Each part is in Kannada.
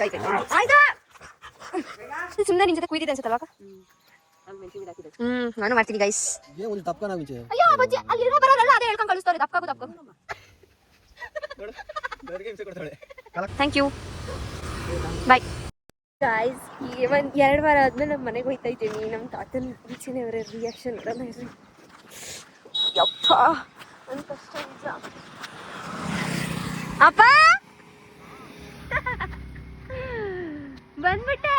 ಆಯ್ತಾ ಸುಮ್ಮನೆ ನಿನ್ ಜೊತೆ ಕುಯ್ದಿದೆ ಅನ್ಸುತ್ತಲ್ವಾ ನಾನು ಮಾಡ್ತೀನಿ ಗೈಸ್. ಅಯ್ಯೋ ಬಜ್ಜಿ ಅಲ್ಲಿ ಬರೋರಲ್ಲ ಅದೇ ಹೇಳ್ಕೊಂಡು ಕಳಿಸ್ತಾರೆ ದಪ್ಪ ಥ್ಯಾಂಕ್ ಯು ಬಾಯ್ ಗಾಯ್ಸ್. ಈಗ ಒಂದು 2 ವಾರ ಆದ್ಮೇಲೆ ನಮ್ಮ ಮನೆಗೆ ಹೋಯ್ತಾ ಇದ್ದೀನಿ. ನಮ್ಮ ತಾತನ ಈಚೆನೇ ಅವರ ರಿಯಾಕ್ಷನ್ ಇರೋಣ ಇರ್ರಿ. ಯಪ್ಪ ಒಂದು ಕಷ್ಟ ನಿಜ. ಅಪ್ಪ ಬಂದ್ಬಿಟ್ಟೆ.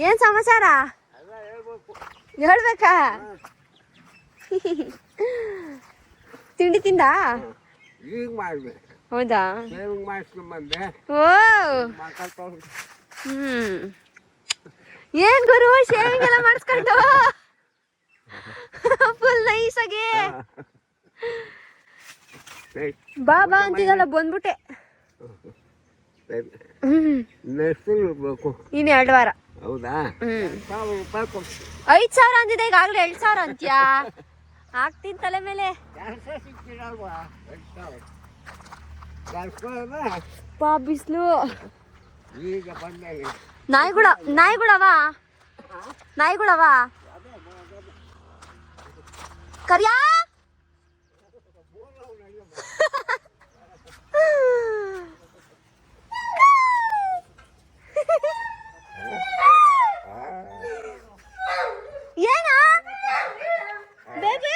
ಏನ್ ಸಮಾಚಾರ ಹೇಳ್ಬೇಕಾ? ತಿಂಡಿ ತಿಂದ? ಹೌದಾ? ಓ ಏನ್ ಗುರು ಶೇವಿಂಗ್ ಎಲ್ಲ ಮಾಡಿಸ್ಕೊಂಡು ಫುಲ್ ನೈಸಾಗಿ ಬಾ ಅಂತಿದಲ್ಲ ಬಂದ್ಬಿಟ್ಟೆ. ಇನ್ನು 2 ವಾರ. ಹೌದಾ? 5,000 ಅಂದಿದೆ ಈಗಾಗಲೇ 2,000 ಅಂತ್ಯಾ? ಹಾಕ್ತೀನಿ ತಲೆ ಮೇಲೆ. ಪಾ ಬಿಸ್ಲು. ನಾಯಿಗಳವ ಕರಿಯಾ ಏನಾ ಬೇಬಿ?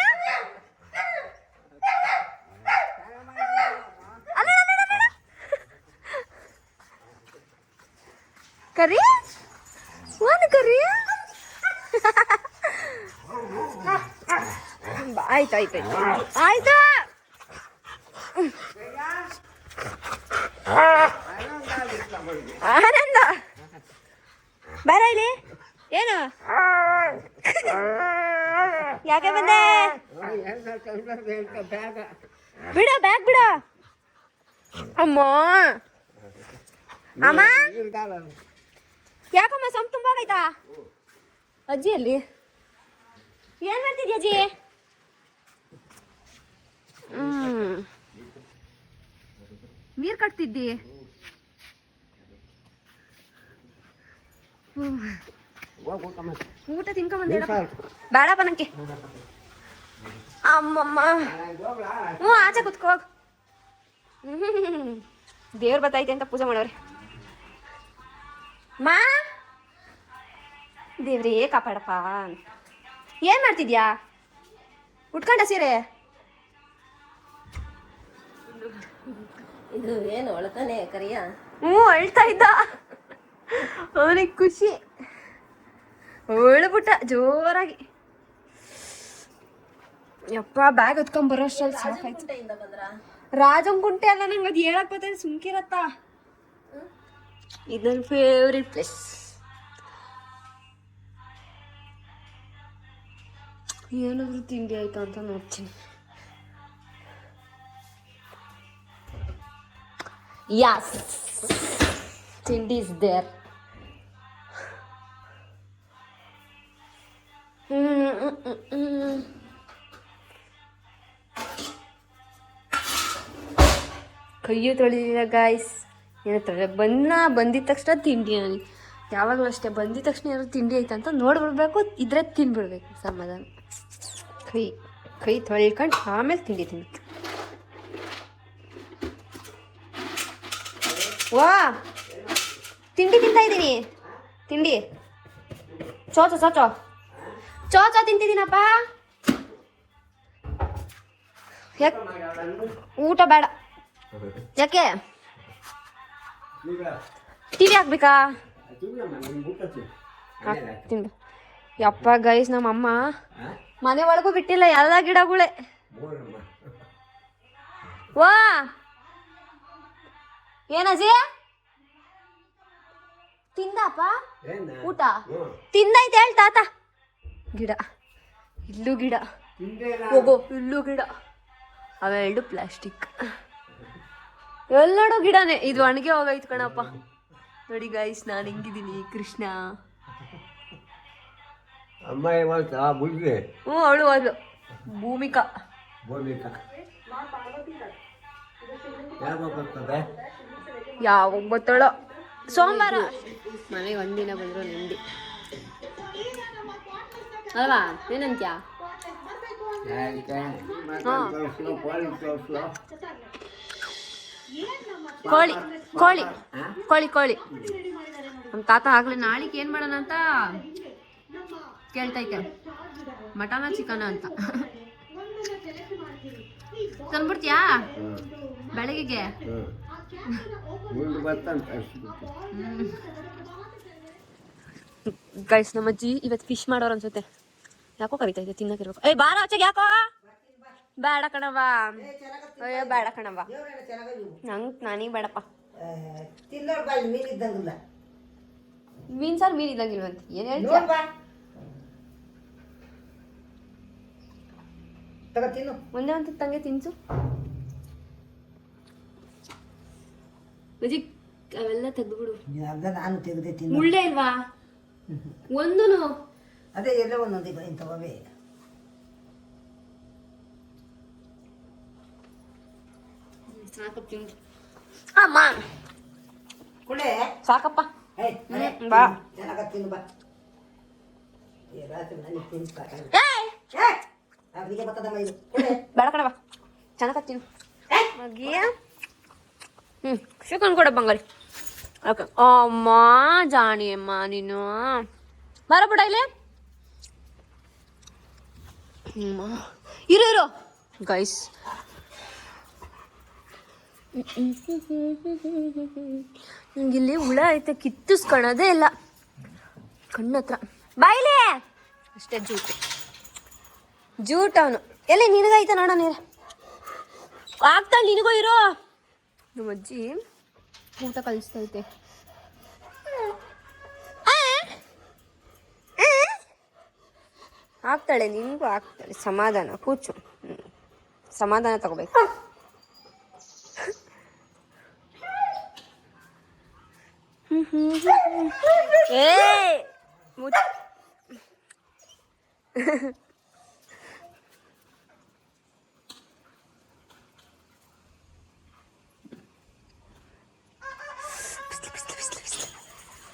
ಕರಿ ಕರಿ ಆಯ್ತು ಆನಂದ ಬರ ಇಲ್ಲಿ. ಏನು ಯಾಕೆ ಬಂದೆ? ಬಿಡ ಬ್ಯಾಗ್ ಬಿಡ. ಅಮ್ಮ ಯಾಕಮ್ಮ ಸೊಂಪು ತುಂಬ ಆಗೈತಾ? ಅಜ್ಜಿ ಅಲ್ಲಿ ಏನ್ ಮಾಡ್ತಿದ್ಯ ಅಜ್ಜಿ? ನೀರ್ ಕಟ್ತಿದ್ದಿ? ಊಟ ತಿನ್ಕೊಂಬಂದ ಬೇಡಪ್ಪ ನಂಗೆ. ಅಮ್ಮಮ್ಮ ಆಚೆ ಕುತ್ಕೋ. ದೇವ್ರು ಬತ್ತೈತೆ ಅಂತ ಪೂಜೆ ಮಾಡವ್ರೆ. ಮಾ ದೇವ್ರೇ ಕಾಪಾಡಪ್ಪ. ಏನ್ ಮಾಡ್ತಿದ್ಯಾ? ಉಟ್ಕೊಂಡ ಸೀರೆ? ಇದು ಏನು ಒಳತಾನೆ ಕರಿಯ? ಅಳ್ತಾ ಇದ್ದ. ಅವನಿಗೆ ಖುಷಿ. ಅಳ್ಬಿಟ್ಟ ಜೋರಾಗಿ. ಯಪ್ಪ ಬ್ಯಾಗ್ ಹೊತ್ಕೊಂಡ್ ಬರೋ ಅಷ್ಟ್ರಲ್ಲಿ ಸಾಕಾಯ್ತು. ರಾಜಂಕುಂಟೆ ಅಲ್ಲ, ನಂಗೆ ಅದು ಹೇಳಕ್ ಬರ್ತದೆ ಸುಮ್ಕಿರತ್ತ. ಇದು ನನ್ನ ಫೇವ್ರೆಟ್ ಪ್ಲೇಸ್. ಏನಾದ್ರು ತಿಂಡಿ ಆಯ್ತಾ ಅಂತ ನೋಡ್ತೀನಿ. ಯಾಸ್ ತಿಂಡಿ ಇಸ್ ದೇರ್. ಕೈಯು ತೊಳೆದಿಲ್ಲ ಗಾಯ್ಸ್. ಏನಂತಾರೆ ಬಂದಿದ ತಕ್ಷಣ ತಿಂಡಿ. ನನಗೆ ಯಾವಾಗಲೂ ಅಷ್ಟೇ, ಬಂದಿದ ತಕ್ಷಣ ಏನಾದ್ರು ತಿಂಡಿ ಆಯ್ತಾ ಅಂತ ನೋಡ್ಬಿಡ್ಬೇಕು, ಇದ್ರೆ ತಿನ್ಬಿಡ್ಬೇಕು ಸಮಾಧಾನ. ಕೈ ತೊಳ್ಕೊಂಡು ಆಮೇಲೆ ತಿಂಡಿ ತಿನ್ಬೇಕು. ವಾ ತಿಂಡಿ ತಿಂತಾ ಇದ್ದೀನಿ. ತಿಂಡಿ ಚೋಚೋ ತಿಂತಿದ್ದೀನಪ್ಪ. ಯಾಕೆ ಊಟ ಬೇಡ? ಯಾಕೆ ಟಿವಿ ಹಾಕ್ಬೇಕಾ? ತಿಂದು ಯಪ್ಪ ಗೈಸ್, ನಮ್ಮಮ್ಮ ಮನೆ ಒಳಗೂ ಬಿಟ್ಟಿಲ್ಲ, ಎಲ್ಲ ಗಿಡಗಳೇ. ವಾ ಏನಜಿ ತಿಂದಪ್ಪ? ಊಟ ತಿಂದೈತೆ ಹೇಳ್ ತಾತ. ಗಿಡ ಇಲ್ಲೂ ಗಿಡ, ಹೋಗೋ ಇಲ್ಲೂ ಗಿಡ, ಅವೆರಡು ಪ್ಲಾಸ್ಟಿಕ್. ಎಲ್ಲರೂ ಗಿಡನೇ. ಇದು ಒಣಗೆ ಹೋಗೈತು ಕಣಪ್ಪ. ನೋಡಿ ಗೈಸ್, ನಾನು ಹಿಂಗಿದ್ದೀನಿ. ಕೃಷ್ಣ ಅವಳು ಭೂಮಿಕಾ. ಯಾವಾಗ ಬರ್ತದೆ? ಯಾವಾಗ ಗೊತ್ತಳೋ ಸೋಮವಾರ ಮನೆಗೆ ಒಂದಿನ ಬಂದ್ರು ನೆಮ್ಮದಿ ಅಲ್ವಾ ಏನಂತ್ಯ ಯಾಕೆ? ಮಟನ್ ತೋರಿಸ್ಲು, ಕೋಳಿ ತೋರಿಸ್ಲು. ಕೋಳಿ ಕೋಳಿ ಕೋಳಿ ಕೋಳಿ ನಮ್ಮ ತಾತ ಆಗ್ಲೇ ನಾಳೆಗೆ ಏನು ಮಾಡೋಣ ಅಂತ ಕೇಳ್ತೈತೆ ಮಟನ ಚಿಕನ ಅಂತ ತಂದ್ಬಿಡ್ತೀಯಾ ಬೆಳಗ್ಗೆಗೆ ಮುಂದೆ ಬರ್ತಂತ ಅನಿಸ್ಬಿಟ್ಟು. ಗೈಸ್ ನಮ್ಮ ಅಜ್ಜಿ ಇವತ್ತು ಫಿಶ್ ಮಾಡೋರು ಅನ್ಸುತ್ತೆ ಯಾಕೋ ಕರಿತೈತೆ ತಿನ್ನಕ್ಕಿರ್ಬೇಕು ಏ ಬಾರ ಆಚೆಗೆ ಯಾಕೋ ಬೇಡ ಕಣವ ಅಯ್ಯೋ ಬೇಡ ಕಣವ ನನಗೆ ಬೇಡಪ್ಪ ಮೀನ್ ಸಾರು ಮೀನ್ ಇದ್ದಂಗಿಲ್ವಂತ ಏನ್ ಹೇಳ್ತೀಯ ಒಂದೇ ಒಂದು ತಂಗೆ ತಿನ್ಸು ಅಜ್ಜಿ ಅವೆಲ್ಲ ತೆಗ್ದುಬಿಡು ನಾನು ತೆಗೆದೆ ತಿನ್ನು. ಮುಳ್ಳೆ ಇಲ್ವಾ ಒಂದೂನು ಅದೇ ಎಲ್ಲ ಒಂದೊಂದು ಇಂಥವೇ ಸಾಕು ತಿಂದು ಅಮ್ಮ ಕುಳೆ ಸಾಕಪ್ಪ ಏಯ್ ಬಾ ಚೆನ್ನಾಗ ತಿನ್ನು ಬಾ ರಾತ್ರಿ ನನಗೆ ತಿನ್ಸ್ ಸಾಕಲ್ಲ ಏಯ್ ಅವರಿಗೆ ಬರ್ತದಮ್ಮ ಇದು ಕುಳೆ ಬೇಡ ಕಣವ ಚೆನ್ನಾಗ ತಿನ್ನು ಮಗಿಯ ಚಿಕನ್ ಕೊಡ ಬಂಗಾರಿ ಓಕೆ ಅಮ್ಮ ಜಾಣಿ ಅಮ್ಮ ನೀನು ಬರ ಬಿಡ ಇಲ್ಲಿ ಇರು ಇರು ಗೈಸ್ ನಂಗಿಲ್ಲಿ ಹುಳ ಐತೆ ಕಿತ್ತಿಸ್ಕೊಳೋದೇ ಇಲ್ಲ ಕಣ್ಣತ್ರ ಬಾಯಿಲೆ ಅಷ್ಟೇ ಜೂಟ್ ಅವನು ಎಲ್ಲಿ ನಿನಗೈತೆ ನೋಡ ನೀರು ಆಗ್ತಾಳೆ ನಿನಗೂ ಇರೋ ನಮ್ಮ ಅಜ್ಜಿ ಊಟ ಕಲಿಸ್ತೈತೆ ಆಗ್ತಾಳೆ ನಿನಗೂ ಆಗ್ತಾಳೆ ಸಮಾಧಾನ ಕೂಚು ಸಮಾಧಾನ ತಗೋಬೇಕು ಏ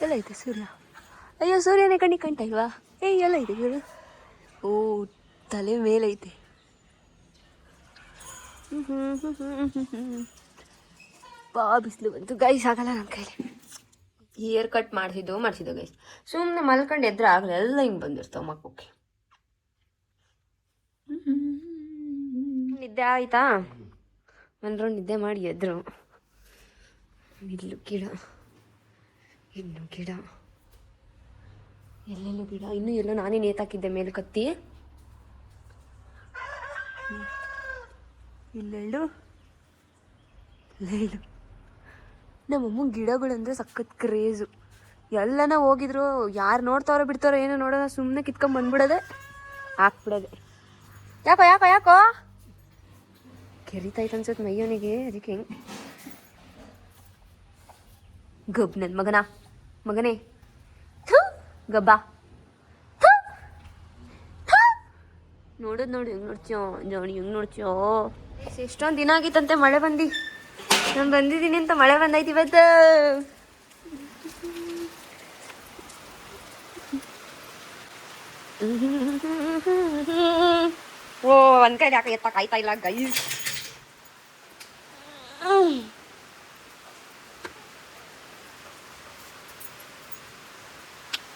ಎಲ್ಲ ಐತೆ ಸೂರ್ಯ ಅಯ್ಯೋ ಸೂರ್ಯನೇ ಕಣ್ಣಿಗೆ ಕಾಣ್ತಾ ಇಲ್ವಾ ಎಲ್ಲ ಐತೆ ಸೂರ್ಯ ಓ ತಲೆ ಮೇಲೈತೆ ಬಾ ಬಿಸಿಲು ಬಂತು ಗೈಸ್ ಆಗಲ್ಲ ನನ್ನ ಕೈಲಿ ಹೇರ್ ಕಟ್ ಮಾಡಿಸಿದ್ದು ಗೈಸ್ ಸುಮ್ಮನೆ ಮಲ್ಕೊಂಡು ಎದ್ರೆ ಆಗಲ್ಲ ಎಲ್ಲ ಹಿಂಗೆ ಬಂದಿರ್ತಾವೆ ಮಕ್ಕಕ್ಕೆ ನಿದ್ದೆ ಆಯ್ತಾ ಎಲ್ಲರೂ ನಿದ್ದೆ ಮಾಡಿ ಎದ್ರು ಇಲ್ಲೂ ಗಿಡ ಇನ್ನು ಗಿಡ ಎಲ್ಲೆಲ್ಲೂ ಗಿಡ ಇನ್ನೂ ಎಲ್ಲೋ ನಾನೇ ನೇತಾಕಿದ್ದೆ ಮೇಲೆ ಕತ್ತಿ ಇಲ್ಲೆಳ್ಳು ಇಲ್ಲೆಳ್ಳು ನಮ್ಮಮ್ಮ ಗಿಡಗಳಂದ್ರೆ ಸಖತ್ ಕ್ರೇಜು ಎಲ್ಲನ ಹೋಗಿದ್ರು ಯಾರು ನೋಡ್ತಾರೋ ಬಿಡ್ತಾರೋ ಏನೋ ನೋಡೋಣ ಸುಮ್ಮನೆ ಕಿತ್ಕೊಂಡ್ ಬಂದ್ಬಿಡೋದೆ ಹಾಕ್ಬಿಡೋದೆ ಯಾಕೋ ಯಾಕೋ ಯಾಕೋ ಕೆರಿತೈತೆ ಅನ್ಸುತ್ತೆ ಮೈಯವನಿಗೆ ಅದಕ್ಕೆ ಹೆಂಗೆ ಗಬ್ ನನ್ನ ಮಗನೇ ಗಬ್ಬಾ ನೋಡೋದು ನೋಡಿ ಹೆಂಗೆ ನೋಡ್ತೀಯೋ ಜೋಣಿ ಹೆಂಗೆ ನೋಡ್ತೀಯೋ ಎಷ್ಟೊಂದು ದಿನ ಆಗಿತ್ತಂತೆ ಮಳೆ ನಾನು ಬಂದಿದ್ದೀನಿ ಅಂತ ಮಳೆ ಬಂದೈತಿ ಇವತ್ತು ಓ ಒಂದ್ ಕೈ ಯಾಕೆ ಎತ್ತ ಕಾಯ್ತಾ ಇಲ್ಲ ಗೈಸ್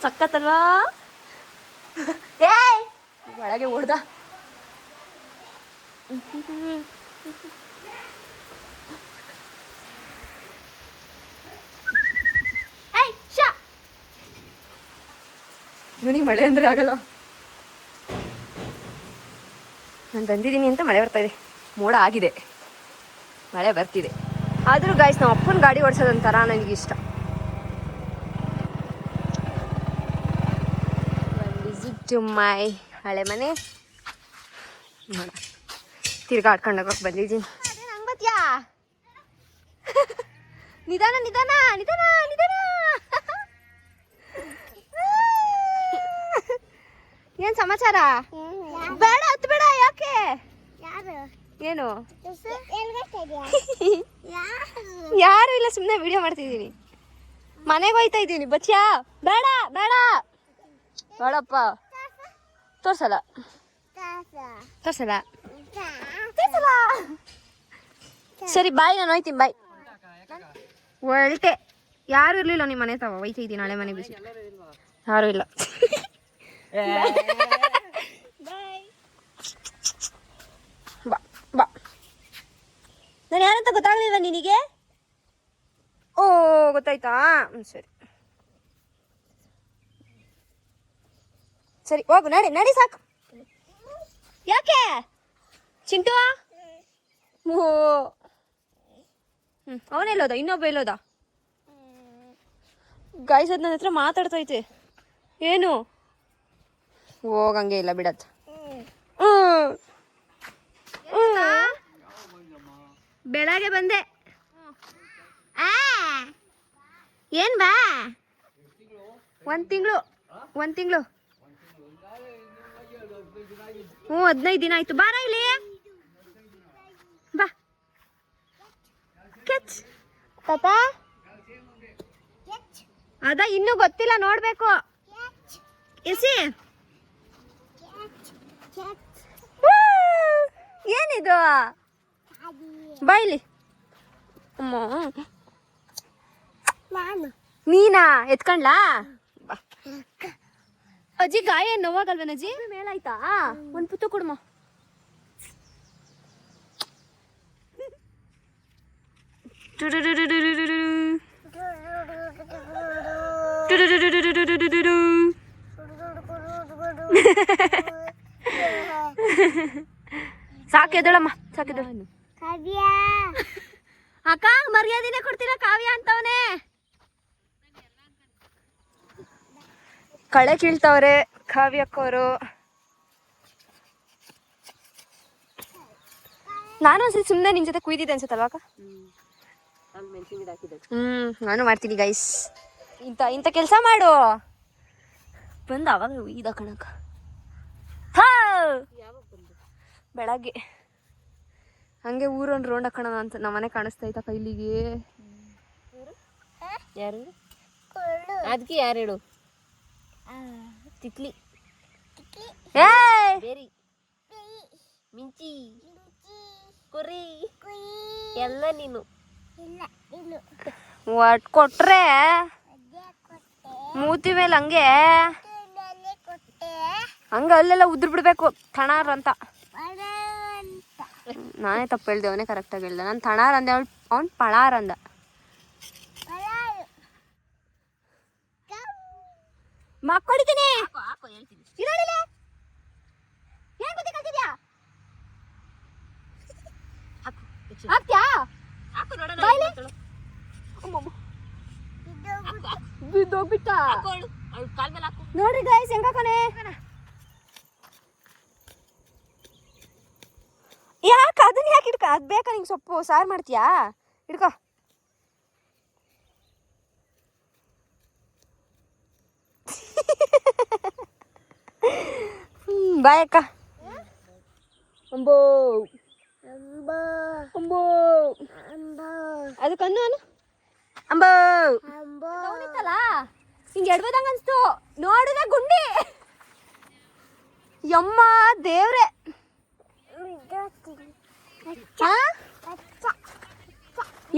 ಸಕ್ಕತ್ತಲ್ವಾ ಏ ಒಳಗೆ ಹೊಡ್ದ ಇವನಿಗೆ ಮಳೆ ಅಂದ್ರೆ ಆಗಲ್ಲ ನಾನು ಬಂದಿದ್ದೀನಿ ಅಂತ ಮಳೆ ಬರ್ತಾ ಇದೆ ಮೋಡ ಆಗಿದೆ ಮಳೆ ಬರ್ತಿದೆ ಆದರೂ ಗಾಯ್ಸ್ ನಮ್ಮ ಅಪ್ಪನ ಗಾಡಿ ಓಡಿಸೋದಂತಾರ ನನಗಿಷ್ಟ ವಿಸಿಟ್ ಟು ಮೈ ಹಳೆ ಮನೆ ನೋಡ ತಿರ್ಗಾ ಆಡ್ಕೊಂಡೋಗಕ್ಕೆ ಬಂದಿದ್ದೀನಿ ನಂಗೆ ಬತ್ಯಾ ನಿಧಾನ ನಿಧಾನ ನಿಧಾನ ನಿಧಾನ ಏನ್ ಸಮಾಚಾರ ಬೇಡ ಹತ್ತು ಬೇಡ ಯಾಕೆ ಏನು ಯಾರು ಇಲ್ಲ, ಸುಮ್ಮನೆ ವಿಡಿಯೋ ಮಾಡ್ತಿದ್ದೀನಿ. ಮನೆಗೆ ಹೋಯ್ತಾ ಇದ್ದೀನಿ. ಬಚ್ಚಿಯಾ? ಬೇಡ ಬೇಡ ಬೇಡಪ್ಪ. ತೋರ್ಸಲ್ಲ ತೋರ್ಸಲ್ಲ ತೋರ್ಸಲ್ಲ. ಸರಿ ಬಾಯ್, ನಾನು ಹೋಯ್ತೀನಿ ಬಾಯ್. ಹೊರಟೆ. ಯಾರು ಇರ್ಲಿಲ್ಲ ನಿಮ್ಮ ಮನೆ ತವ ಹೋಯ್ತಾ ಇದ್ದೀನಿ. ನಾಳೆ ಮನೆ ಬಿಸಿ ಯಾರು ಇಲ್ಲ. ಬಾ ಬಾ. ನಾನು ಯಾರಂತ ಗೊತ್ತಾಗ್ಲಿಲ್ಲ ನಿನಗೆ? ಓ ಗೊತ್ತಾಯ್ತಾ? ಸರಿ ಸರಿ ಹೋಗು, ನಡಿ ನಡಿ ಸಾಕು. ಯಾಕೆ ಚಿಂಟು? ಓ ಅವನೆಲ್ಲೋದ? ಇನ್ನೊಬ್ಬ ಎಲ್ಲೋದ? ಗಾಯ್ಸ್ ಅದು ನನ್ನ ಹತ್ರ ಮಾತಾಡ್ತೈತೆ. ಏನು? ಹೋಗಂಗೆ ಇಲ್ಲ ಬಿಡತ್. ಬೆಳಗ್ಗೆ ಬಂದೆ. ಏನ್ ಬಾ? ಒಂದು ತಿಂಗಳು 15 ದಿನ ಆಯ್ತು. ಬಾರ ಇಲ್ಲಿ ಬಾ. ಕೆಚ್ ತಾತ ಅದ ಇನ್ನೂ ಗೊತ್ತಿಲ್ಲ, ನೋಡ್ಬೇಕು. ಎಸಿ ಏನಿದು? ಬಾಯ್ಲಿ. ನೀನಾ ಎತ್ಕೊಂಡ್ಲಾ? ಅಜ್ಜಿ ಗಾಯ ನೋವಾಗಲ್ವೇನ ಅಜ್ಜಿ? ಮೇಲಾಯ್ತಾ? ಒಂದು ಪುತ್ತು ಕೊಡಮ್ಮ. ಸಾಕೆದಳಮ್ಮ, ಸಾಕೆದಳ. ಅಕ್ಕ ಮರ್ಯಾದಿನೇ ಕೊಡ್ತೀರಾ? ಕಾವ್ಯ ಅಂತವನೇ. ಕಳೆ ಕೀಳ್ತವ್ರೆ ಕಾವ್ಯಕ್ಕವರು. ನಾನು ಒಂದ್ಸತಿ ಸುಮ್ಮನೆ ನಿನ್ ಜೊತೆ ಕುಯ್ದಿದ್ದೆ ಅನ್ಸುತ್ತಲ್ವಾ ಅಕ್ಕ? ನಾನು ಮಾಡ್ತೀನಿ ಗೈಸ್. ಇಂಥ ಕೆಲಸ ಮಾಡು. ಬಂದು ಅವಾಗ ಇದ ಕಣಕ. ಬೆಳಗ್ಗೆ ಹಂಗೆ ಊರೊಂದು ರೌಂಡ್ ಹಾಕೋಣ ಅಂತ ನಮ್ಮನೆ ಕಾಣಿಸ್ತಾ ಐತ ಕೈಲಿಗೆ. ಯಾರು ಅದಕ್ಕೆ? ಯಾರು ಹೇಳು? ತಿಕ್ಲಿ, ಬೇರಿ, ಮಿಂಚಿ, ಕುರಿ ಎಲ್ಲ ನೀನು. ಒಟ್ ಕೊಟ್ರೆ ಮೂತಿ ಮೇಲೆ ಹಂಗೆ ಹಂಗ ಅಲ್ಲೆಲ್ಲ ಉದ್ರ ಬಿಡ್ಬೇಕು. ಥಣಾರ್ ಅಂತ. ನಾನೇ ತಪ್ಪು ಹೇಳ್ದೆ, ಅವನೇ ಕರೆಕ್ಟಾಗಿ ಹೇಳ್ದೆ. ನಾನು ಥಣಾರ್ ಅಂದೆ, ಅವ್ನು ಪಳಾರ್ ಅಂದ. ಮಕ್ಕಳಿದ್ದೀನಿ. ನೋಡ್ರಿ ಗೈಸ್ ಹೆಂಗಾಕನೆ. ಯಾಕೆ ಅದನ್ನ ಯಾಕೆ ಹಿಡ್ಕ? ಅದ್ ಬೇಕಾ ನಿಂಗೆ? ಸೊಪ್ಪು ಸಾರು ಮಾಡ್ತೀಯಾ? ಹಿಡ್ಕೊ. ಬಾಯ್ ಅಕ್ಕ. ಅಂಬೋ ಅಂಬೋ ಅದಕ್ಕನ್ನು ಅನು ಅಂಬೋ ತಗೊಂಡಿತ್ತಲ್ಲ, ಹಿಂಗೆ ಎಡ್ಬೋದಂಗ ಅನ್ಸ್ತು. ನೋಡಿದ ಗುಂಡಿ. ಯಮ್ಮ ದೇವ್ರೆ.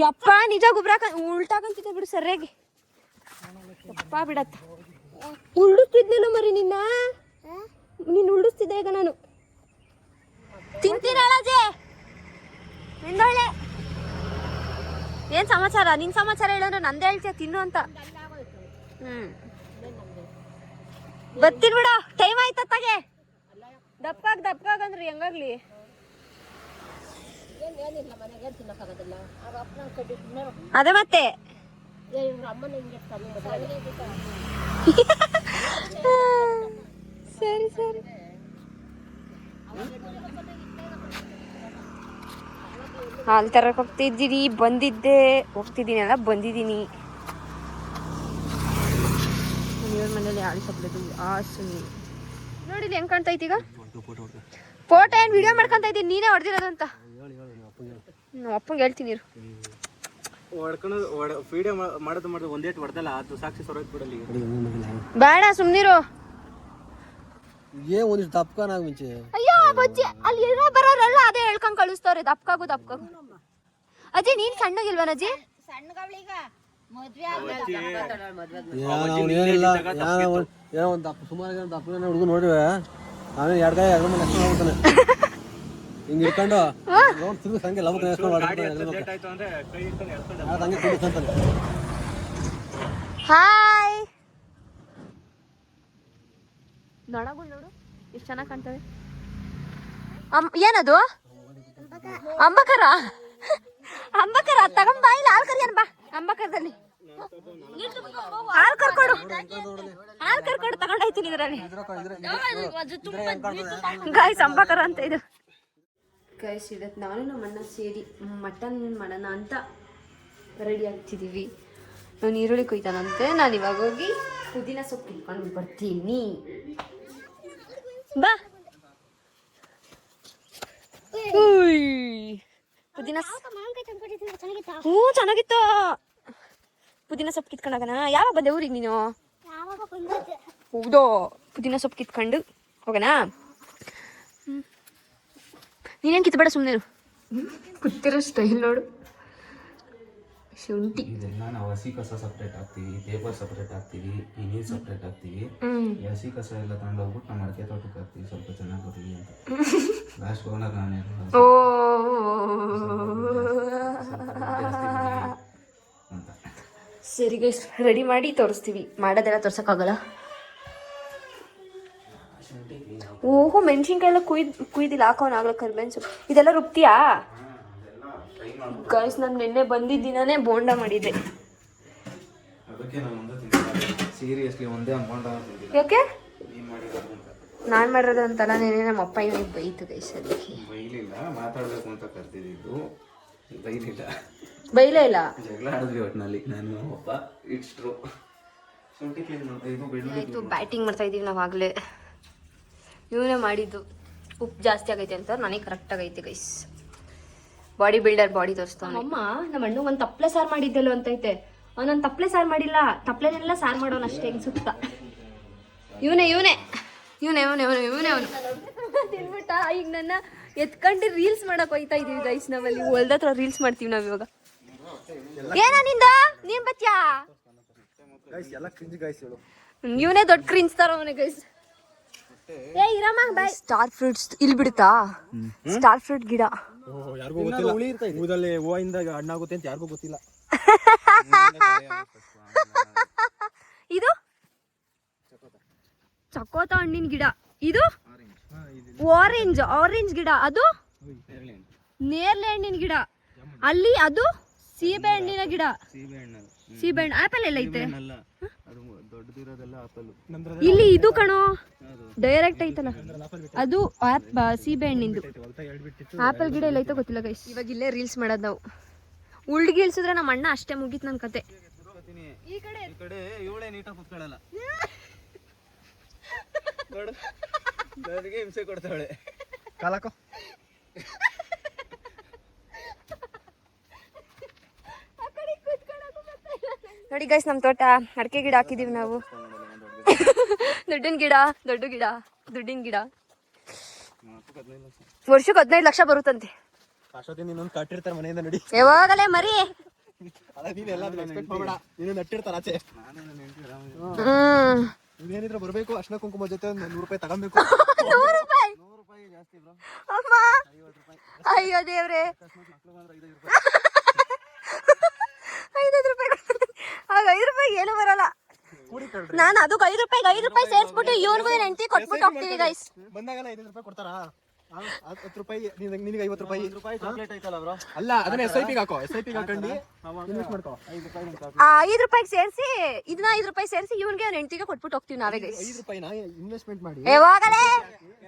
ಯಪ್ಪ ನಿಜ ಗುಬ್ರ ಉಲ್ಟಾಕಂತಿದ್ದೆ ಬಿಡು ಸರಿಯಾಗಿ. ಯಪ್ಪ ಬಿಡತ್ತ. ಉಳ್ಳಿಸ್ತಿದ್ನೇನೋ ಮರಿ ನಿನ್ನ. ನೀನು ಉಳ್ಳಿಸ್ತಿದ್ದೆ ಈಗ. ನಾನು ತಿಂತೀನಳಜೆ ನಿಂದೊಳ್ಳೆ. ಏನ್ ಸಮಾಚಾರ? ನಿನ್ ಸಮಾಚಾರ ಹೇಳಂದ್ರೆ ನಂದೇ ಹೇಳ್ತೀಯ ತಿನ್ನು ಅಂತ. ಬರ್ತೀನಿ ಬಿಡ, ಟೈಮ್ ಆಯ್ತತ್ತಾಗೆ. ದಪ್ಪಾಗ ಅಂದ್ರೆ ಹೆಂಗಾಗ್ಲಿ? ಅದೇ ಮತ್ತೆ ಸರಿ ಸರಿ. ಹಾಲು ತರಕ್ಕೆ ಹೋಗ್ತಿದ್ದೀನಿ. ಹೋಗ್ತಿದ್ದೀನಿ ಅಲ್ಲ, ಬಂದಿದ್ದೀನಿ. ಇವ್ರ ಮನೇಲಿ ಹಾಲು ತಪ್ಪದು ಆಸು. ನೋಡಿ ಹೆಂಗ್ ಕಾಣ್ತಾ ಐತಿ ಈಗ? ಫೋಟೋ ಏನು ವಿಡಿಯೋ ಮಾಡ್ಕೊಂತ ಇದ್ದೀನಿ. ನೀನೇ ಹೊಡೆದಿರೋದು ಅಂತ. ನಮ್ಮ ಅಪ್ಪಂಗೆ ಹೇಳ್ತೀನಿ ಇರು. ವಿಡಿಯೋ ಮಾಡೋದು ಒಂದೇಟ್ ಹೊಡೆದಲ್ಲ ಅದು ಸಾಕ್ಷಿ ಸೊರಗ್ ಬಿಡಲಿ. ಬೇಡ ಸುಮ್ನಿರು. ಏ ಒಂದಿಷ್ಟು ದಪ್ಕನಾಗ ಮುಂಚೆ ಅಯ್ಯೋ ಬಜ್ಜಿ ಅಲ್ಲಿ ಇರೋ ಬರೋರಲ್ಲ ಅದೇ ಹೇಳ್ಕೊಂಡ್ ಕಳಿಸ್ತವ್ರೆ ದಪ್ಕಾಗು. ಅಜ್ಜಿ ನೀನ್ ಸಣ್ಣಗಿಲ್ವನ ಅಜ್ಜಿ? ಏನಿಲ್ಲ ಏನೋ ಒಂದು ದಪ್ಪ ಸುಮಾರು ದಪ್ಪ ಹುಡುಗ ನೋಡ್ರಿ ಆಮೇಲೆ ಎರಡು ಕಾಯಿ ಎರಡು ಮನೆ ಹೋಗ್ತಾನೆ ಹಿಂಗೆ ಇಟ್ಕೊಂಡು ತಿರುಗಿ ಹಂಗೆ ಲವ್ ಹಂಗೆ ಕುಡಿಸ್ತಾನೆ. ಹಾಯ್ ನೊಣಗಳು ನೋಡು ಎಷ್ಟು ಚೆನ್ನಾಗಿ ಕಾಣ್ತವೆ. ಏನದು ಅಂಬಕರ? ಅಂಬಕರ ತಗೊಂಡ್ ಬಾ, ಇಲ್ಲ ಹಾಲು ಕರಿಯನ್ ಬಾ. ಅಂಬಕರದಲ್ಲಿ ಹಾಲು ಕರ್ಕೊಡು, ಹಾಲು ಕರ್ಕೊಡು ತಗೊಂಡಾಯ್ತೀನಿ ಇದರಲ್ಲಿ. ಗಾಯ್ಸ್ ಅಂಬಕರ ಅಂತ ಇದು. ಗಾಯ್ಸ್ ಇವತ್ತು ನಾನು ನಮ್ಮ ಅಣ್ಣ ಸೇರಿ ಮಟನ್ ಮಾಡೋಣ ಅಂತ ರೆಡಿ ಆಗ್ತಿದ್ದೀವಿ. ನಾನು ಈರುಳ್ಳಿ ಕೊಯ್ತಾನಂತೆ, ನಾನು ಇವಾಗ ಹೋಗಿ ಪುದೀನ ಸೊಪ್ಪು ಇಟ್ಕೊಂಡು ಬರ್ತೀನಿ. ಬಾ. ಪುದೀನ ಹ್ಞೂ ಚೆನ್ನಾಗಿತ್ತು. ಪುದೀನ ಸೊಪ್ಪು ಕಿತ್ಕೊಂಡಾಗಣ. ಯಾವಾಗ ಬಂದೆ ಊರಿಗೆ ನೀನು? ಹೌದೋ, ಪುದೀನ ಸೊಪ್ಪು ಕಿತ್ಕೊಂಡು ಹೋಗೋಣ. ನೀನೇನು ಕಿತ್ಬೇಡ ಸುಮ್ಮನೆ ಕೂತಿರೋ ಸ್ಟೈಲ್ ನೋಡು. ಶುಂಠಿ ಇದೆಲ್ಲ ನಾವು ಹಸಿ ಕಸ ಸಪ್ರೇಟ್ ಹಾಕ್ತೀವಿ, ಪೇಪರ್ ಸಪ್ರೇಟ್ ಹಾಕ್ತೀವಿ, ಈ ನೀರು ಸಪ್ರೇಟ್ ಹಾಕ್ತೀವಿ. ಈ ಹಸಿ ಕಸ ಎಲ್ಲ ತಗೊಂಡು ಹೋಗ್ಬಿಟ್ಟು ನಮ್ಮ ಅಡಿಕೆ ತೋಟಕ್ಕೆ ಹಾಕ್ತೀವಿ ಸ್ವಲ್ಪ ಚೆನ್ನಾಗಿ ಬರಲಿ ಅಂತ. ಲಾಸ್ಟ್ ಓನರ್ ನಾನೇ ಓ ಅಂತ. ಸರಿ ಗೈಸ್ ರೆಡಿ ಮಾಡಿ ತೋರಿಸ್ತೀವಿ. ಮಾಡೋದೆಲ್ಲ ತೋರ್ಸೋಕ್ಕಾಗಲ್ಲ. ಓಹೋ ಮೆಣಸಿನ್ಕಾಯಿ ಎಲ್ಲ ಕುಯ್ದಿಲ್ಲ, ಹಾಕೋನಾಗಲ್ಲ ಕರ್ಬೇವಿನ ಸೊಪ್ಪು ಇದೆಲ್ಲ ರುಬ್ತಿಯಾ? ಗೈಸ್ ನಾನು ನಿನ್ನೆ ಬಂದಿದ್ದ ದಿನನೇ ಬೋಂಡ ಮಾಡಿದ್ದೆ. ಅದಕ್ಕೆ ನಾನು ಒಂದೇ ತಿಂತೀನಿ ಸೀರಿಯಸ್ಲಿ, ಒಂದೇ ಅನ್ಕೊಂಡ. ಯಾಕೆ ನಾನು ಮಾಡಿರೋದು ಅಂತಲ್ಲ, ನೆನೆ ನಮ್ಮ ಅಪ್ಪ ಇವನಿಗೆ ಬೈತು ಗೈಸ್. ಅದಕ್ಕೆ ಬೈಲಿಲ್ಲ, ಮಾತಾಡಬೇಕು ಅಂತ ಕರ್ತಿದ್ದು. ಬೈಲಿಲ್ಲ, ಬೈಲೇ ಇಲ್ಲ, ಜಗಳ ಆಡಿದ್ವಿ ಒಟ್ಟಿನಲ್ಲಿ ನಾನು ಅಪ್ಪ. It's true. ಶುಂಠಿ ಕ್ಲೀನ್ ಮಾಡ್ತಾ ಇದ್ದು ಬೆಳ್ಳುಳ್ಳಿ ಆಯಿತು. ಬ್ಯಾಟಿಂಗ್ ಮಾಡ್ತಾ ಇದ್ದೀವಿ ನಾವಾಗಲೇ. ಇವನೇ ಮಾಡಿದ್ದು. ಉಪ್ಪು ಜಾಸ್ತಿ ಆಗೈತೆ ಅಂತ ನನಗೆ ಕರೆಕ್ಟ್ ಆಗೈತೆ ಗೈಸ್. ಬಾಡಿ ಬಿಲ್ಡರ್ ಬಾಡಿ ತೋರಿಸ್ತಾವ. ಅಮ್ಮ ನಮ್ಮ ಅಣ್ಣ ಒಂದು ತಪ್ಪಲೆ ಸಾರು ಮಾಡಿದ್ದೆಲ್ಲೋ ಅಂತೈತೆ. ಅವನೊಂದು ತಪ್ಪಲೆ ಸಾರು ಮಾಡಿಲ್ಲ, ತಪ್ಪಲೆನೆಲ್ಲ ಸಾರು ಮಾಡೋನು ಅಷ್ಟೇ ಹಿಂಗೆ ಸುತ್ತ. ಇವನೇ ಅವನು ತಿನ್ಬಿಟ್ಟ. ಈಗ ನನ್ನ ಎತ್ಕೊಂಡು ರೀಲ್ಸ್ ಮಾಡಕ್ ಹೋಯ್ತಾ ಇದೀವಿ ಗೈಸ್. ನಾವಲ್ಲಿ ಹೊಲ್ದ ಹತ್ರ ರೀಲ್ಸ್ ಮಾಡ್ತೀವಿ ನಾವು ಇವಾಗ. ಏನ ನಿಂದ ನೀನ್ ಬತ್ಯಾ? ಇವನೇ ದೊಡ್ಡ ಕ್ರಿಂಜ್ ತರ ಅವನೇ ಗೈಸ್. ಸ್ಟಾರ್ ಫ್ರೂಟ್ಸ್ ಇಲ್ಲಿ ಬಿಡುತ್ತಾ? ಸ್ಟಾರ್ ಫ್ರೂಟ್ ಗಿಡ ಯಾರಿಗೂ ಗೊತ್ತಿಲ್ಲ. ಊರಲ್ಲಿ ಹೂವಿಂದ ಹಣ್ಣಾಗುತ್ತೆ ಅಂತ ಯಾರಿಗೂ ಗೊತ್ತಿಲ್ಲ. ಇದು ಚಕೋತ ಹಣ್ಣಿನ ಗಿಡ. ಇದು ಆರೆಂಜ್ ಗಿಡ. ಅದು ನೇರಳೆ ಹಣ್ಣಿನ ಗಿಡ. ಅಲ್ಲಿ ಅದು ಸೀಬೆ ಹಣ್ಣಿನ ಗಿಡ. ಸೀಬೆ ಹಣ್ಣು. ಆಪಲ್ ಎಲ್ಲ ಐತೆ ಇಲ್ಲಿ. ಇದು ಕಣೋ ಡೈರೆಕ್ಟ್ ಐತಲ್ಲ ಅದು ಸೀಬೆ ಹಣ್ಣಿಂದು. ಆಪಲ್ ಗಿಡ ಎಲ್ಲ ಐತೋ ಗೊತ್ತಿಲ್ಲ ಗೈಸ್. ಇವಾಗ ಇಲ್ಲೇ ರೀಲ್ಸ್ ಮಾಡೋದು ನಾವು. ಉಳ್ಳಿಗೆ ಇಳ್ಸಿದ್ರೆ ನಮ್ಮ ಅಣ್ಣ ಅಷ್ಟೇ ಮುಗೀತು ನನ್ನ ಕತೆ. ಈ ಕಡೆ ಇವಳೇ ನೀಟಾಗಿ ಕುತ್ಕೊಳ್ಳಲ್ಲ. ನೋಡು ನನಗೆ ಹಿಂಸೆ ಕೊಡ್ತಾಳೆ. ಕಾಲಕೋ ನೋಡಿ ಗೈಸ್, ನಮ್ಮ ತೋಟ ಅಡಿಕೆ ಗಿಡ ಹಾಕಿದೀವಿ ನಾವು. ದುಡ್ಡಿನ ಗಿಡ. ವರ್ಷಕ್ಕೆ 15 ಲಕ್ಷ ಬರುತ್ತಂತೆ. ಕಟ್ಟಿರ್ತಾರೆ ಮನೆಯಿಂದ ನೋಡಿ. ಯಾವಾಗಲೇ ಮರಿ ನಟ್ಟಿರ್ತಾರ ಆಚೆ. ಏನಿದ್ರೆ ಬರ್ಬೇಕು, ಅರ್ಶಿನ ಕುಂಕುಮ ಜೊತೆ 100 ರೂಪಾಯಿ ತಗೊಬೇಕು. 100 ರೂಪಾಯಿ ಜಾಸ್ತಿ ಬ್ರೋ. ಅಮ್ಮ ಅಯ್ಯೋ ದೇವ್ರೆ. 5 ರೂಪಾಯಿ. ಆಗ 5 ರೂಪಾಯಿ ಏನು ಬರಲ್ಲ. ನಾನು ಅದಕ್ಕೆ 5 ರೂಪಾಯಿ ಸೇರಿಸ್ಬಿಟ್ಟು ಇವ್ರಿಗೂ ಹೆಂಡತಿ ಕೊಟ್ಬಿಟ್ಟು ಹೋಗ್ತೀವಿ ಗೈಸ್. ಬಂದಾಗಲ್ಲ 5 ರೂಪಾಯಿ ಕೊಡ್ತಾರಾ? 10 ರೂಪಾಯಿ ನಿನಗೆ 50 ರೂಪಾಯಿ ಚಾಕ್ಲೇಟ್ ಐತಲ್ಲ ಬ್ರೋ. ಅಲ್ಲ ಅದನ್ನ SIP ಹಾಕೋ. SIP ಹಾಕೊಂಡು ಇನ್ವೆಸ್ಟ್ ಮಾಡ್ಕೋ. 5 ರೂಪಾಯಿಗೆ ಸೇರಿಸಿ ಇದನ್ನ 5 ರೂಪಾಯಿ ಸೇರಿಸಿ ಇವನ್ಗೆ ಅವ್ನ ಹೆಂಡತಿಗೆ ಕೊಟ್ಬಿಟ್ಟು ಹೋಗ್ತೀವಿ ನಾವೇ ಗೈಸ್. 5 ರೂಪಾಯಿನ ಇನ್ವೆಸ್ಟ್ಮೆಂಟ್ ಮಾಡಿ ಯಾವಾಗಲೇ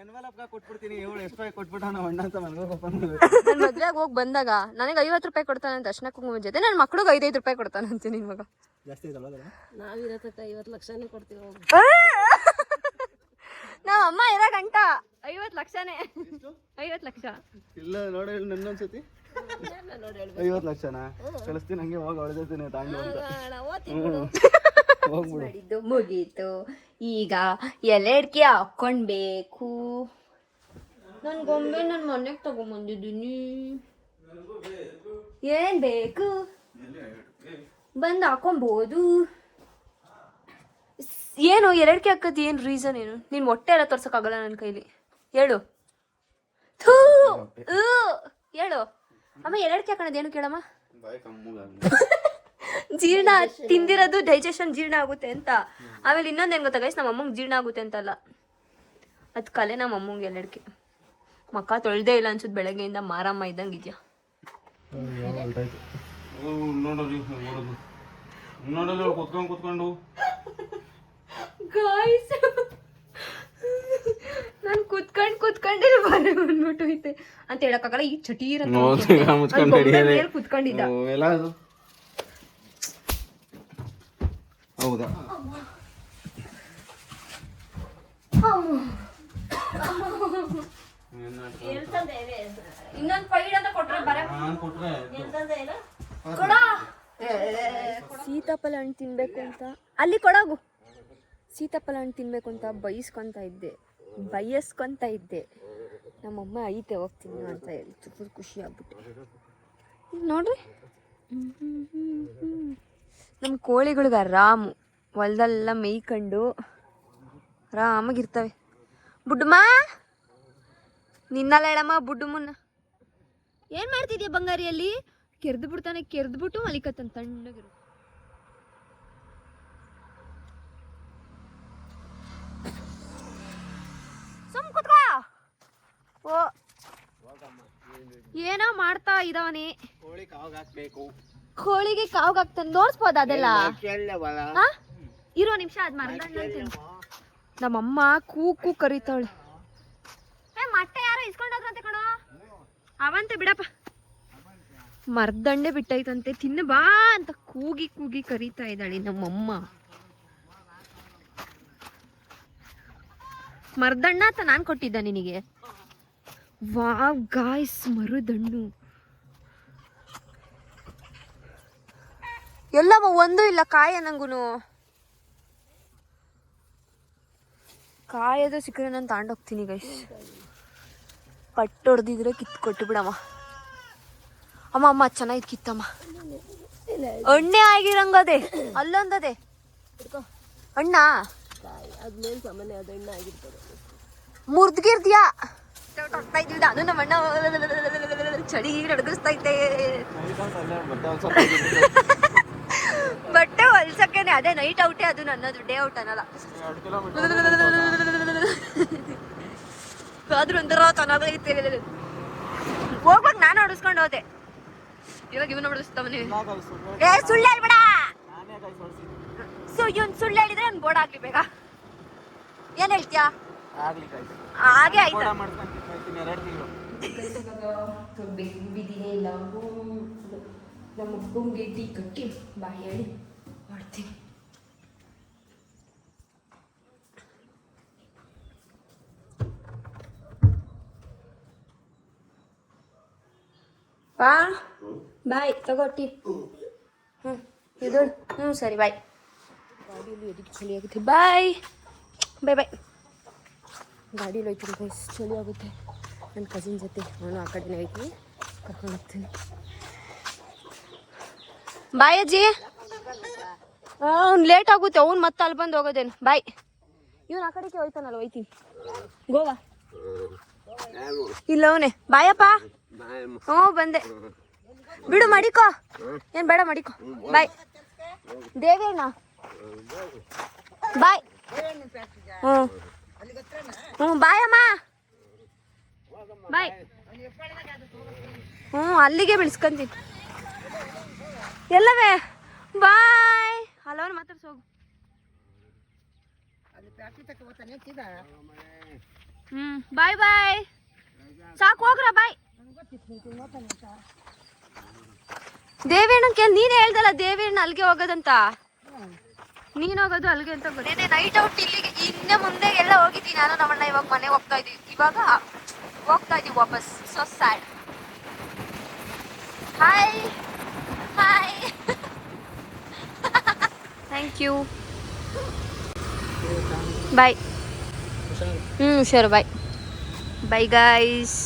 ಎನ್ವೆಲಪ್ ಕೊಟ್ಬಿಡ್ತೀನಿ. ಇವಳು ಎಷ್ಟು ರೂಪಾಯಿ ಕೊಟ್ಬಿಟ್ಟು ನಾವು ಅಣ್ಣ ಅಂತ ಮನ್ಗೋಗಪ್ಪ. ನನ್ನ ಮದ್ವೆಗೆ ಹೋಗಿ ಬಂದಾಗ ನನಗೆ 50 ರೂಪಾಯಿ ಕೊಡ್ತಾನಂತ ಅರ್ಶಿನ ಕುಂಕುಮ ಜೊತೆ. ನನ್ನ ಮಕ್ಳಿಗೆ 5 ರೂಪಾಯಿ ಕೊಡ್ತಾನಂತೆ ನಿನ್ ಮಗ. ಜಾಸ್ತಿ ಇದಲ್ಲ ನಾವಿರತ್ತ 50 ಲಕ್ಷನೇ ಕೊಡ್ತೀವಿ. ನಮ್ಮ ಅಮ್ಮ ಇರೋ ಗಂಟ 50 ಲಕ್ಷನೇ. 50 ಲಕ್ಷ ಇಲ್ಲ ನೋಡಿ ನನ್ನೊಂದ್ಸತಿ 50 ಲಕ್ಷನಾ ಕಳಿಸ್ತೀನಿ ಹಂಗೆ ಹೋಗಿ ಹೊಡೆದಿರ್ತೀನಿ ತಾಂಡು ಅಂತ ಹೋಗ್ಬಿಡು. ಮಾಡಿದ್ದು ಮುಗೀತು. ಈಗ ಎಲೆ ಅಡಿಕೆ ಹಾಕ್ಕೊಳ್ಬೇಕು. ನನ್ ಗೊಂಬೆ ನನ್ನ ಮನೆಗೆ ತಗೊಂಬಂದಿದ್ದೀನಿ. ಏನ್ ಬೇಕು ಬಂದು ಹಾಕೊಬೋದು. ಏನು ಎರಡಿಕೆ ಹಾಕೋದು ಏನು ರೀಸನ್ ಏನು? ನಿನ್ ಮೊಟ್ಟೆ ಎಲ್ಲ ತೋರ್ಸೋಕ್ಕಾಗಲ್ಲ ನನ್ನ ಕೈಲಿ. ಹೇಳು. ಥೂ ಹೇಳು ಅಮ್ಮ. ಎರಡಿಕೆ ಹಾಕೋಣದು ಏನು ಕೇಳಮ್ಮ? ಜೀರ್ಣ ತಿಂದಿರೋದು ಡೈಜೆಷನ್ ಜೀರ್ಣ ಆಗುತ್ತೆ ಅಂತ. ಆಮೇಲೆ ಇನ್ನೊಂದು ಏನು ಗೊತ್ತಾ ಗೈಸ್, ನಮ್ಮ ಅಮ್ಮಂಗೆ ಜೀರ್ಣ ಆಗುತ್ತೆ ಅಂತಲ್ಲ, ಅದು ಕಲೆ ನಮ್ಮ ಅಮ್ಮಂಗೆ ಎಲ್ಲಡಿಕೆ. ಮಕ್ಕ ತೊಳ್ದೇ ಇಲ್ಲ ಅನ್ಸುತ್ತೆ ಬೆಳಗ್ಗೆಯಿಂದ. ಮಾರಮ್ಮ ಇದ್ದಂಗೆ ಇದೆಯಾ ನೋಡೋದು ಕುತ್ಕೊಂಡು ಗಾಯ್ಸ್. ನಾನು ಕುತ್ಕೊಂಡೇ ಬಾರೆ ಬಂದ್ಬಿಟ್ಟೈತೆ ಅಂತ ಹೇಳಕ್ಕಾಗಲ್ಲ. ಈ ಚಟೀರ್ ಅಂತ ಕುತ್ಕೊಂಡಿದ್ದ. ಹೌದಾ? ಇನ್ನೊಂದು ಫೈಡ್ ಅಂತ ಕೊಟ್ರೆ ಬರ ಸೀತಾಫಲ ಹಣ್ಣು ತಿನ್ಬೇಕು ಅಂತ ಅಲ್ಲಿ ಕೊಡೋಗು. ಸೀತಾಫಲ ಹಣ್ಣು ತಿನ್ಬೇಕು ಅಂತ ಬಯಸ್ಕೊಂತ ಇದ್ದೆ. ನಮ್ಮಮ್ಮ ಐತೆ ಹೋಗ್ತೀನಿ ಅಂತ ಹೇಳಿ ಫುಲ್ ಖುಷಿ ಆಗ್ಬಿಟ್ಟು. ಈಗ ನೋಡ್ರಿ ನಮ್ಮ ಕೋಳಿಗಳಿಗೆ ಆರಾಮು ಹೊಲ್ದೆಲ್ಲ ಮೇಯ್ಕೊಂಡು ಆರಾಮಾಗಿರ್ತವೆ. ಬುಡ್ಡಮ್ಮ ನಿನ್ನಲ್ಲ ಹೇಳಮ್ಮ. ಬುಡ್ಡಮ್ಮನ್ನ ಏನು ಮಾಡ್ತಿದ್ಯಾ ಬಂಗಾರಿಯಲ್ಲಿ? ಕೆರೆದ್ಬಿಟ್ಟು ಮಲಿಕತ್ತಂತ ತಣ್ಣಗಿರು. ಸುಮ್ ಕುತ್ಕೋ. ಓ ಏನೋ ಮಾಡ್ತಾ ಇದಾವನೆ. ಕೋಳಿಗೆ ಕಾವ್ಗೆ ಹಾಕ್ತಾನೆ. ನೋಡ್ಸ್ಬೋದ ಅದೆಲ್ಲ? ಇರೋ ನಿಮಿಷ ಅದ್ ಮರ್ದಂಡ. ನಮ್ಮಮ್ಮ ಕೂಕು ಕರೀತಾಳೆ. ಮೊಟ್ಟೆ ಯಾರೋ ಇಸ್ಕೊಂಡೋದ್ರಂತೆ ಕಣೋ. ಅವಂತೆ ಬಿಡಪ್ಪ. ಮರ್ದಂಡೆ ಬಿಟ್ಟೈತಂತೆ. ತಿನ್ನು ಬಾ ಅಂತ ಕೂಗಿ ಕರೀತಾ ಇದ್ದಾಳೆ ನಮ್ಮಮ್ಮ. ಮರ್ದಣ್ಣ ಅಂತ ನಾನು ಕೊಟ್ಟಿದ್ದ ನಿನಗೆ. ವಾವ್ ಗಾಯ್ಸ್, ಮರುದಣ್ಣು ಎಲ್ಲವ ಒಂದು ಇಲ್ಲ ಕಾಯ. ನಂಗೂನು ಕಾಯದು ಸಿಕ್ಕರೆ ನಾನು ತಗೊಂಡೋಗ್ತೀನಿ ಗೈಸ್. ಪಟ್ಟು ಹೊಡೆದಿದ್ರೆ ಕಿತ್ಕೊಟ್ಟು ಬಿಡಮ್ಮ. ಅಮ್ಮ ಚೆನ್ನಾಗಿ ಕಿತ್ತಮ್ಮ. ಎಣ್ಣೆ ಆಗಿರಂಗದೆ ಅಲ್ಲೊಂದದೆ ಅಣ್ಣ ಅದ್ಮೇಲೆ ಸಾಮಾನ್ಯ ಅದು ಎಣ್ಣೆ ಆಗಿರ್ತದೆ. ಮುರ್ದ್ಗಿರ್ದ್ಯಾ ಹೋಗ್ತಾ ಇದ್ವಿ ನಾನು ನಮ್ಮ ಅಣ್ಣ. ಚಳಿ ನಡಗಿಸ್ತೈತೆ. ಬಟ್ಟೆ ಹೊಲ್ಸಕ್ಕೇನೆ ಅದೇ ನೈಟ್ ಔಟೇ ಅದು ನನ್ನದು. ಡೇ ಔಟ್ ಅನ್ನಲ್ಲ. ಆದ್ರೂ ಒಂಥರ ಚೆನ್ನಾಗೈತೆ. ಹೋಗ್ವಾಗ ನಾನು ಹೊಡಿಸ್ಕೊಂಡು ಹೋದೆ. ಇವಾಗ ಇವನು ಹೊಡಿಸ್ತಾವನೆ. ಏ ಸುಳ್ಳು ಹೇಳ್ಬೇಡ. ಇವನ್ ಸುಳ್ಳು ಹೇಳಿದ್ರೆ ನನ್ ಬೋರ್ಡ್ ಆಗ್ಲಿ ಬೇಗ. ಏನ್ ಹೇಳ್ತೀಯಾ? ಹಾಗೆ ಆಯ್ತಾ? ಬಿದಿನೇ ಇಲ್ಲ ನಮ್ಮ ಅಪ್ಪಂಗೆ ಟೀ ಕಟ್ಟಿ ಬಾ ಹೇಳಿ ಮಾಡ್ತೀನಿ. ಬಾ ಬಾಯ್ ತಗೋ ಟೀ. ಇದು ಸರಿ ಬಾಯ್. ಗಾಡಿಯಲ್ಲಿ ಎದಕ್ಕೆ ಚಳಿ ಆಗುತ್ತೆ. ಬಾಯ್ ಗಾಡೀಲಿ ಹೋಯ್ತೀನಿ ಗೈಸ್. ಚಳಿ ಆಗುತ್ತೆ. ನನ್ನ ಕಸಿನ್ ಜೊತೆ ನಾನು ಆ ಕಡೆನೇ ಹೋಯ್ತೀನಿ. ಕರ್ಕೊಂಡು ಹೋಗ್ತೀನಿ. ಬಾಯ್ ಅಜ್ಜಿ. ಅವ್ನು ಲೇಟ್ ಆಗುತ್ತೆ. ಅವ್ನು ಮತ್ತೆ ಅಲ್ಲಿ ಬಂದು ಹೋಗೋದೇನು. ಬಾಯ್. ಇವನು ಆ ಕಡೆಗೆ ಹೋಯ್ತಾನಲ್ಲ, ಹೋಯ್ತೀನಿ. ಗೋವಾ ಇಲ್ಲ ಅವನೇ. ಬಾಯಪ್ಪ. ಹ್ಞೂ ಬಂದೆ. ಬಿಡು ಮಡಿಕೋ. ಏನು ಬೇಡ ಮಡಿಕೋ. ಬಾಯ್ ದೇವೇಣ್ಣ. ಬಾಯ್. ಬಾಯಮ್ಮ. ಬಾಯ್. ಅಲ್ಲಿಗೆ ಬಿಡಿಸ್ಕೊಂತೀನಿ. ಎಲ್ಲವೇ ಬಾಯ್. ಹಲೋನ್ ಮಾತಾಡ್ಸೋಗು. ಬಾಯ್ ಸಾಕು ಹೋಗ್ರ. ಬಾಯ್. ದೇವೇಣ್ಣ ಕೇಳಿ ನೀನೇ ಹೇಳ್ದಲ್ಲ ದೇವೇಣ್ಣ ಅಲ್ಲಿಗೆ ಹೋಗೋದಂತ. ನೀನು ಹೋಗೋದು ಅಲ್ಲಿಗೆ ಅಂತ ಗೊತ್ತೇನೆ. ನೈಟ್ ಔಟ್ ಇಲ್ಲಿಗೆ ಇನ್ನೇ ಮುಂದೆ ಎಲ್ಲ ಹೋಗಿದ್ದೀನಿ ನಾನು ನಮ್ಮಣ್ಣ. ಇವಾಗ ಮನೆಗೆ ಹೋಗ್ತಾ ಇದೀವಿ. ವಾಪಸ್. So sad. Hi hi thank you bye ಹುಷಾರು ಬಾಯ್ ಬಾಯ್ ಗಾಯ್ಸ್